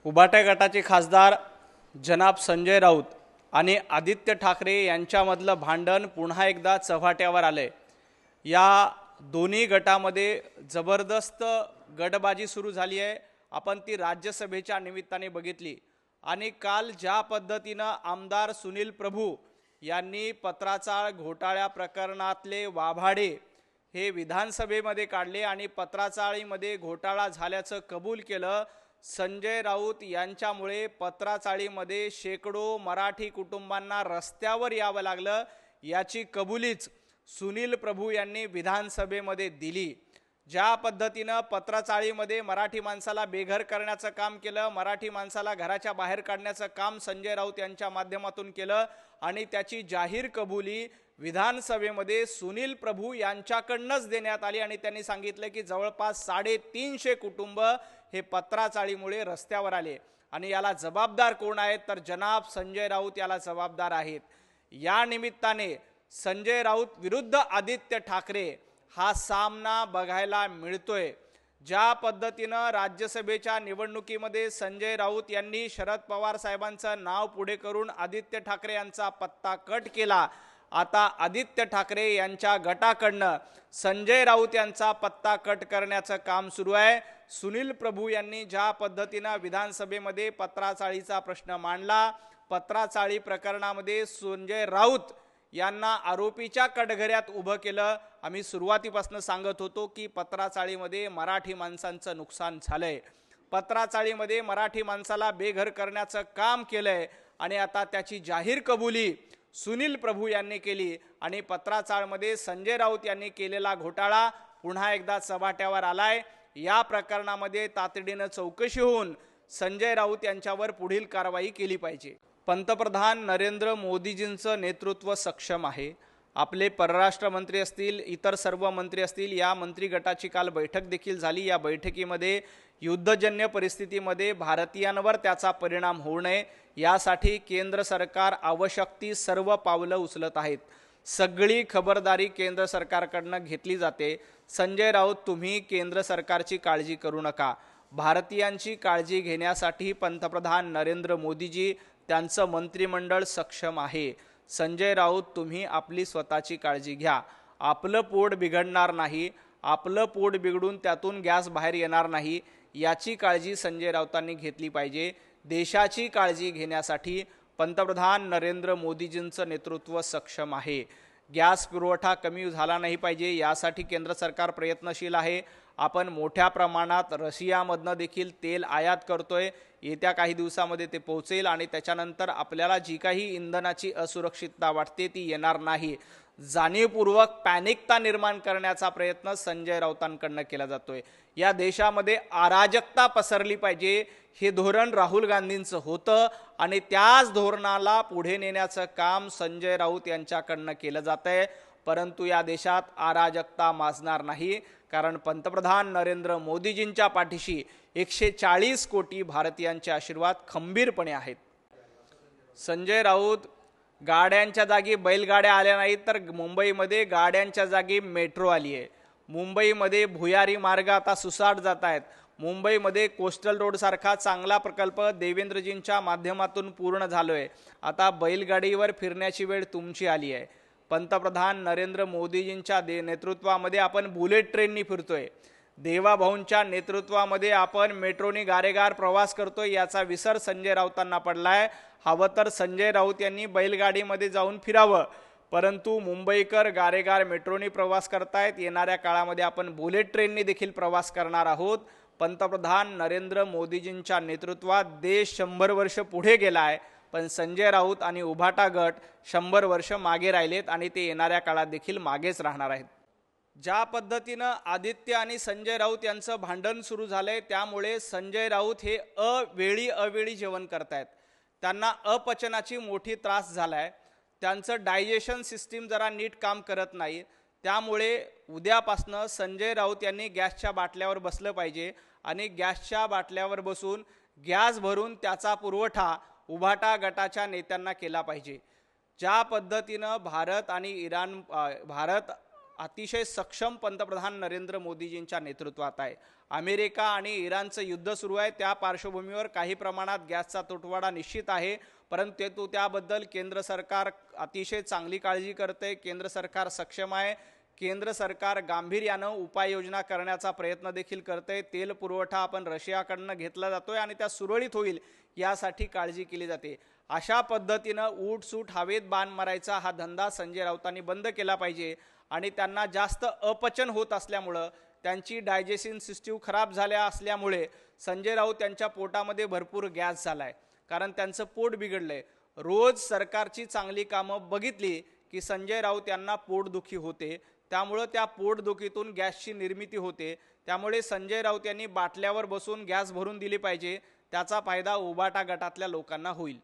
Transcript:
उभाटा गटाचे खासदार जनाब संजय राऊत आणि आदित्य ठाकरे यांच्यामधलं भांडण पुन्हा एकदा चव्हाट्यावर आले। या दोन्ही गटामध्ये जबरदस्त गटबाजी सुरू झाली आहे। आपण ती राज्यसभेच्या निमित्ताने बघितली आणि काल ज्या पद्धतीनं आमदार सुनील प्रभू यांनी पत्राचाळ घोटाळ्या प्रकरणातले वाभाडे हे विधानसभेमध्ये काढले आणि पत्राचाळीमध्ये घोटाळा झाल्याचं कबूल केलं। संजय राऊत यांच्यामुळे पत्राचाळीमध्ये शेकडो मराठी कुटुंबांना रस्त्यावर यावं लागलं, याची कबुलीच सुनील प्रभू यांनी विधानसभेमध्ये दिली। ज्या पद्धतीनं पत्राचाळीमध्ये मराठी माणसाला बेघर करण्याचं काम केलं, मराठी माणसाला घराच्या बाहेर काढण्याचं काम संजय राऊत यांच्या माध्यमातून केलं आणि त्याची जाहीर कबुली विधानसभेमध्ये सुनील प्रभू यांच्याकडूनच देण्यात आली आणि त्यांनी सांगितलं की जवळपास 350 कुटुंब हे पत्राचाळीमुळे रस्त्यावर आले आणि याला जबाबदार कोण आहेत तर जनाब संजय राऊत याला जबाबदार आहेत। या निमित्ताने संजय राऊत विरुद्ध आदित्य ठाकरे हा सामना बघायला मिळतोय। ज्या पद्धतीनं राज्यसभेच्या निवडणुकीमध्ये संजय राऊत यांनी शरद पवार साहेबांचं नाव पुढे करून आदित्य ठाकरे यांचा पत्ता कट केला, आता आदित्य ठाकरे यांच्या गटाकडनं संजय राऊत यांचा पत्ता कट करण्याचं काम सुरू आहे। सुनील प्रभू यांनी ज्या पद्धतीनं विधानसभेमध्ये पत्राचाळीचा प्रश्न मांडला, पत्राचाळी प्रकरणामध्ये संजय राऊत यांना आरोपीच्या कटघऱ्यात उभं केलं। आम्ही सुरुवातीपासून सांगत होतो की पत्राचाळीमध्ये मराठी माणसांचं नुकसान झालंय, पत्राचाळीमध्ये मराठी माणसाला बेघर करण्याचं काम केलंय आणि आता त्याची जाहीर कबुली सुनील प्रभू यांनी केली आणि पत्राचाळमध्ये संजय राऊत यांनी केलेला घोटाळा पुन्हा एकदा चव्हाट्यावर आलाय। या प्रकरणामध्ये तातडीनं चौकशी होऊन संजय राऊत यांच्यावर पुढील कारवाई केली पाहिजे। पंतप्रधान नरेंद्र मोदीजींचं नेतृत्व सक्षम आहे। आपले परराष्ट्र मंत्री असतील, इतर सर्व मंत्री असतील, या मंत्री गटाची काल बैठक देखील झाली। या बैठकीमध्ये युद्धजन्य परिस्थितीमध्ये भारतीयांवर त्याचा परिणाम होऊ नये यासाठी केंद्र सरकार आवश्यक ती सर्व पावलं उचलत आहेत। सगळी खबरदारी केंद्र सरकारकडून घेतली जाते। संजय राऊत, तुम्ही केंद्र सरकारची काळजी करू नका, भारतीयांची काळजी घेण्यासाठी पंतप्रधान नरेंद्र मोदीजी त्यांचं मंत्रिमंडळ सक्षम आहे। संजय राऊत, तुम्ही आपली स्वतःची काळजी घ्या, आपलं पोट बिघडणार नाही, आपलं पोट बिघडून त्यातून गॅस बाहेर येणार नाही याची काळजी संजय राऊतांनी घेतली पाहिजे। देशाची काळजी घेण्यासाठी पंतप्रधान नरेंद्र मोदीजींचं नेतृत्व सक्षम आहे। गॅस पुरवठा कमी झाला नाही पाहिजे यासाठी केंद्र सरकार प्रयत्नशील आहे। आपण मोठ्या प्रमाणात रशियामधनं देखील तेल आयात करतोय, येत्या काही दिवसामध्ये ते पोहोचेल आणि त्याच्यानंतर आपल्याला जी काही इंधनाची असुरक्षितता वाटते ती येणार नाही। जाणीवपूर्वक पॅनिकता निर्माण करण्याचा प्रयत्न संजय राऊतांकडून केला जातोय। या देशामध्ये अराजकता पसरली पाहिजे हे धोरण राहुल गांधींचं होतं आणि त्याच धोरणाला पुढे नेण्याचं काम संजय राऊत यांच्याकडून केलं जातंय। परंतु या देशात अराजकता माजणार नाही, कारण पंतप्रधान नरेंद्र मोदीजींच्या पाठीशी 140 कोटी भारतीयांचे आशीर्वाद खंबीरपणे आहेत। संजय राऊत, गाड्यांच्या जागी बैलगाड्या आल्या नाहीत तर मुंबईमध्ये गाड्यांच्या जागी मेट्रो आली आहे। मुंबईमध्ये भुयारी मार्ग आता सुसाट जात आहेत। मुंबईमध्ये कोस्टल रोड सारखा चांगला प्रकल्प देवेंद्रजींच्या माध्यमातून पूर्ण झालोय। आता बैलगाडीवर फिरण्याची वेळ तुमची आली आहे। पंतप्रधान नरेंद्र मोदीजींच्या नेतृत्वामध्ये आपण बुलेट ट्रेननी फिरतोय, देवाभाऊंच्या नेतृत्वामध्ये आपण मेट्रोनी गारेगार प्रवास करतोय, याचा विसर संजय राऊतांना पडलाय। हवं तर संजय राऊत यांनी बैलगाडीमध्ये जाऊन फिरावं, परंतु मुंबईकर गारेगार मेट्रोनी प्रवास करतायत। येणाऱ्या काळामध्ये आपण बुलेट ट्रेननी देखील प्रवास करणार आहोत। पंतप्रधान नरेंद्र मोदीजींच्या नेतृत्वात देश 100 वर्ष पुढे गेलाय, पण संजय राऊत आणि उभाटा गट 100 वर्ष मागे राहिलेत आणि ते येणाऱ्या काळात देखील मागेच राहणार आहेत। ज्या पद्धतीनं आदित्य आणि संजय राऊत यांचं भांडण सुरू झालंय त्यामुळे संजय राऊत हे अवेळी जेवण करतायत, त्यांना अपचनाची मोठी त्रास झालाय, त्यांचं डायजेशन सिस्टीम जरा नीट काम करत नाही। त्यामुळे उद्यापासनं संजय राऊत यांनी गॅसच्या बाटल्यावर बसलं पाहिजे आणि गॅसच्या बाटल्यावर बसून गॅस भरून त्याचा पुरवठा उभाटा गटाच्या नेत्यांना केला पाहिजे। ज्या पद्धतीनं भारत अतिशय सक्षम पंतप्रधान नरेंद्र मोदीजींच्या नेतृत्वात आहे. अमेरिका आणि इराणचं युद्ध सुरू आहे, त्या पार्श्वभूमीवर काही प्रमाणात गॅसचा तुटवडा निश्चित आहे, परंतु त्याबद्दल केंद्र सरकार अतिशय चांगली काळजी करते. केंद्र सरकार सक्षम आहे. केंद्र सरकार गांभीर्यानं उपाययोजना करण्याचा प्रयत्न देखील करते. तेल पुरवठा आपण रशियाकडनं घेतला जातोय आणि त्या सुरळीत होईल यासाठी काळजी केली जाते. अशा पद्धतीनं उठसूट हवेत बाण मारायचा हा धंदा संजय राऊतांनी बंद केला पाहिजे. आणि त्यांना जास्त अपचन होत असल्यामुळं, त्यांची डायजेशन सिस्टीम खराब झाल्या असल्यामुळे संजय राऊत यांच्या पोटामध्ये भरपूर गॅस झाला आहे, कारण त्यांचं पोट बिघडलंय. रोज सरकारची चांगली कामं बघितली की संजय राऊत यांना पोटदुखी होते, त्यामुळं त्या पोटदुखीतून गॅसची निर्मिती होते. त्यामुळे संजय राऊत यांनी बाटल्यावर बसून गॅस भरून दिली पाहिजे, त्याचा फायदा उबाटा गटातल्या लोकांना होईल.